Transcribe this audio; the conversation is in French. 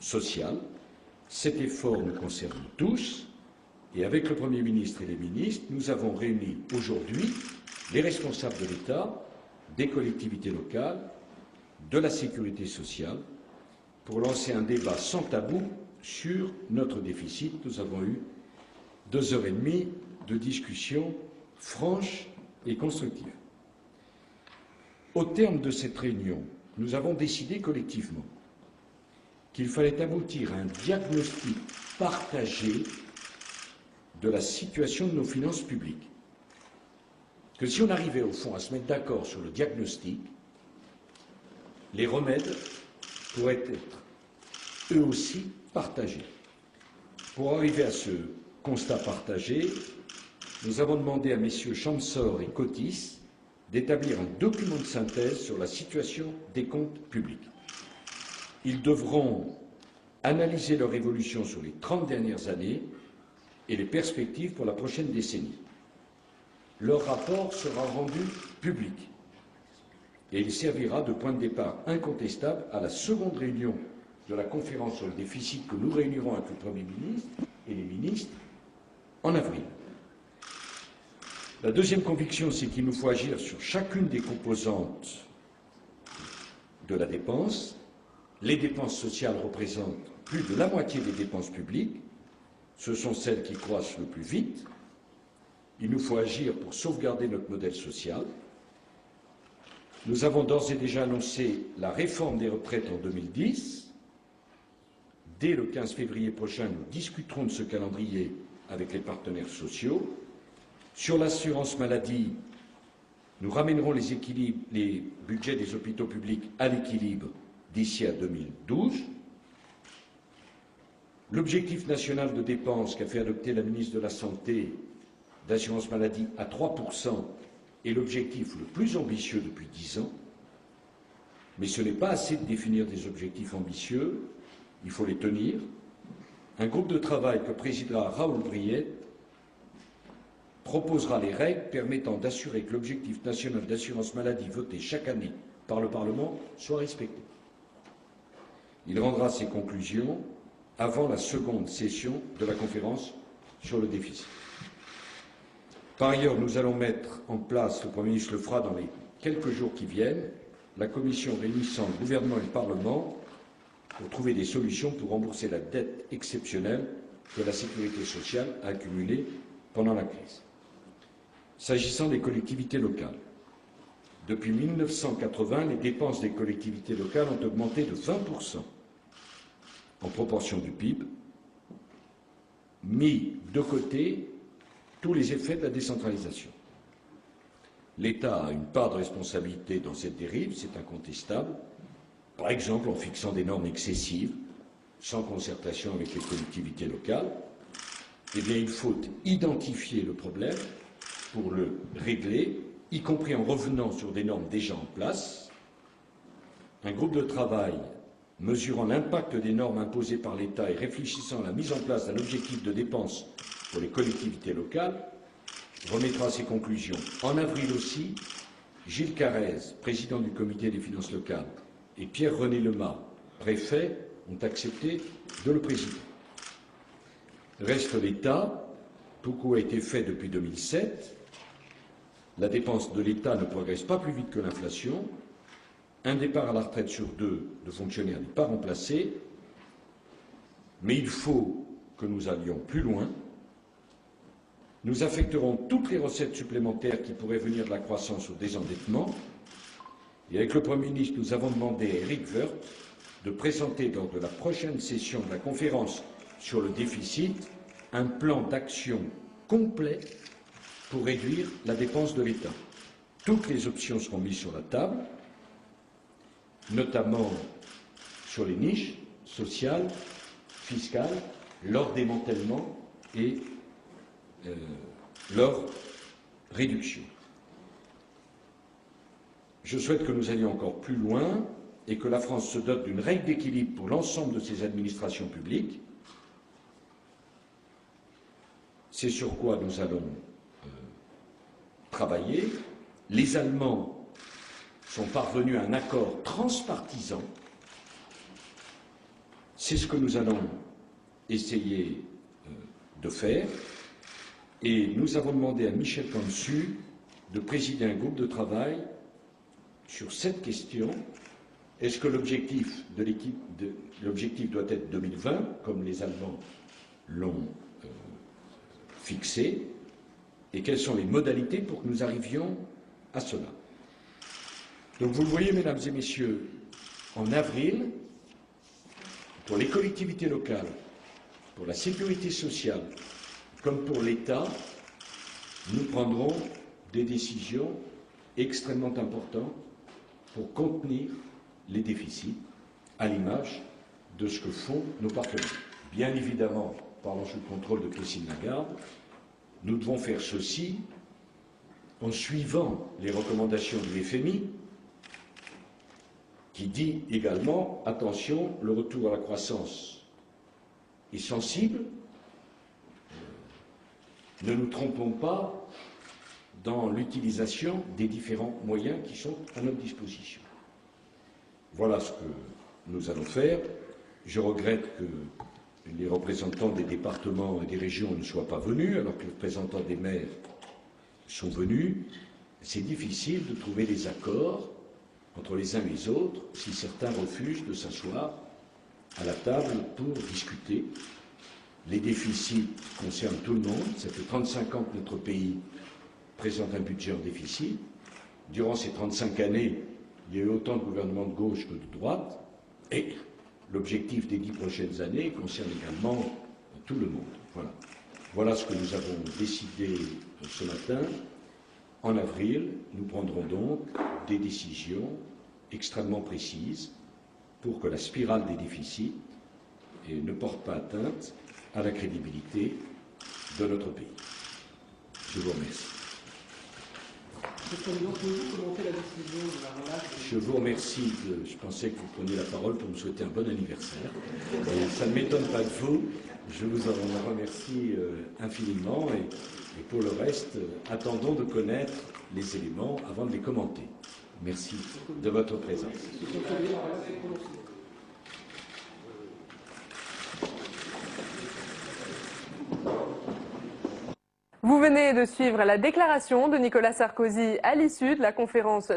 sociale. Cet effort nous concerne tous et avec le Premier ministre et les ministres, nous avons réuni aujourd'hui les responsables de l'État, des collectivités locales, de la sécurité sociale, pour lancer un débat sans tabou sur notre déficit. Nous avons eu 2h30 de discussion franche et constructive. Au terme de cette réunion, nous avons décidé collectivement qu'il fallait aboutir à un diagnostic partagé de la situation de nos finances publiques. Que si on arrivait au fond à se mettre d'accord sur le diagnostic, les remèdes pourraient être eux aussi partagés. Pour arriver à ce constat partagé, nous avons demandé à messieurs Chamsor et Cotis d'établir un document de synthèse sur la situation des comptes publics. Ils devront analyser leur évolution sur les 30 dernières années et les perspectives pour la prochaine décennie. Leur rapport sera rendu public et il servira de point de départ incontestable à la seconde réunion de la conférence sur le déficit que nous réunirons avec le Premier ministre et les ministres en avril. La deuxième conviction, c'est qu'il nous faut agir sur chacune des composantes de la dépense. Les dépenses sociales représentent plus de la moitié des dépenses publiques. Ce sont celles qui croissent le plus vite. Il nous faut agir pour sauvegarder notre modèle social. Nous avons d'ores et déjà annoncé la réforme des retraites en 2010. Dès le 15 février prochain, nous discuterons de ce calendrier avec les partenaires sociaux. Sur l'assurance maladie, nous ramènerons les budgets des hôpitaux publics à l'équilibre d'ici à 2012. L'objectif national de dépenses qu'a fait adopter la ministre de la Santé d'assurance maladie à 3% est l'objectif le plus ambitieux depuis 10 ans. Mais ce n'est pas assez de définir des objectifs ambitieux, il faut les tenir. Un groupe de travail que présidera Raoul Briette proposera les règles permettant d'assurer que l'objectif national d'assurance maladie voté chaque année par le Parlement soit respecté. Il rendra ses conclusions avant la seconde session de la conférence sur le déficit. Par ailleurs, nous allons mettre en place, le Premier ministre le fera dans les quelques jours qui viennent, la commission réunissant le gouvernement et le Parlement pour trouver des solutions pour rembourser la dette exceptionnelle que la sécurité sociale a accumulée pendant la crise. S'agissant des collectivités locales, depuis 1980, les dépenses des collectivités locales ont augmenté de 20% en proportion du PIB, mis de côté tous les effets de la décentralisation. L'État a une part de responsabilité dans cette dérive, c'est incontestable, par exemple en fixant des normes excessives, sans concertation avec les collectivités locales. Eh bien, il faut identifier le problème pour le régler, y compris en revenant sur des normes déjà en place. Un groupe de travail mesurant l'impact des normes imposées par l'État et réfléchissant à la mise en place d'un objectif de dépenses pour les collectivités locales remettra ses conclusions. En avril aussi, Gilles Carrez, président du comité des finances locales, et Pierre-René Lemas, préfet, ont accepté de le présider. Reste l'État. Beaucoup a été fait depuis 2007. La dépense de l'État ne progresse pas plus vite que l'inflation. Un départ à la retraite sur 2 de fonctionnaires n'est pas remplacé. Mais il faut que nous allions plus loin. Nous affecterons toutes les recettes supplémentaires qui pourraient venir de la croissance au désendettement. Et avec le Premier ministre, nous avons demandé à Éric Woerth de présenter lors de la prochaine session de la conférence sur le déficit un plan d'action complet pour réduire la dépense de l'État. Toutes les options seront mises sur la table, notamment sur les niches sociales, fiscales, leur démantèlement et leur réduction. Je souhaite que nous allions encore plus loin et que la France se dote d'une règle d'équilibre pour l'ensemble de ses administrations publiques. C'est sur quoi nous allons travailler. Les Allemands sont parvenus à un accord transpartisan. C'est ce que nous allons essayer de faire. Et nous avons demandé à Michel Cansu de présider un groupe de travail sur cette question. Est-ce que l'objectif de l'équipe, l'objectif doit être 2020, comme les Allemands l'ont fixé, et quelles sont les modalités pour que nous arrivions à cela? Donc vous le voyez, mesdames et messieurs, en avril, pour les collectivités locales, pour la sécurité sociale, comme pour l'État, nous prendrons des décisions extrêmement importantes pour contenir les déficits, à l'image de ce que font nos partenaires. Bien évidemment, parlant sous le contrôle de Christine Lagarde, nous devons faire ceci en suivant les recommandations du FMI, qui dit également, attention, le retour à la croissance est sensible, ne nous trompons pas dans l'utilisation des différents moyens qui sont à notre disposition. Voilà ce que nous allons faire. Je regrette que les représentants des départements et des régions ne soient pas venus, alors que les représentants des maires sont venus. C'est difficile de trouver des accords entre les uns et les autres si certains refusent de s'asseoir à la table pour discuter. Les déficits concernent tout le monde. Ça fait 35 ans que notre pays présente un budget en déficit. Durant ces 35 années, il y a eu autant de gouvernements de gauche que de droite. Et l'objectif des 10 prochaines années concerne également tout le monde. Voilà. Voilà ce que nous avons décidé ce matin. En avril, nous prendrons donc des décisions extrêmement précises pour que la spirale des déficits ne porte pas atteinte à la crédibilité de notre pays. Je vous remercie. Je vous remercie. Je pensais que vous preniez la parole pour me souhaiter un bon anniversaire. Et ça ne m'étonne pas de vous. Je vous en remercie infiniment. Et pour le reste, attendons de connaître les éléments avant de les commenter. Merci de votre présence. Vous venez de suivre la déclaration de Nicolas Sarkozy à l'issue de la conférence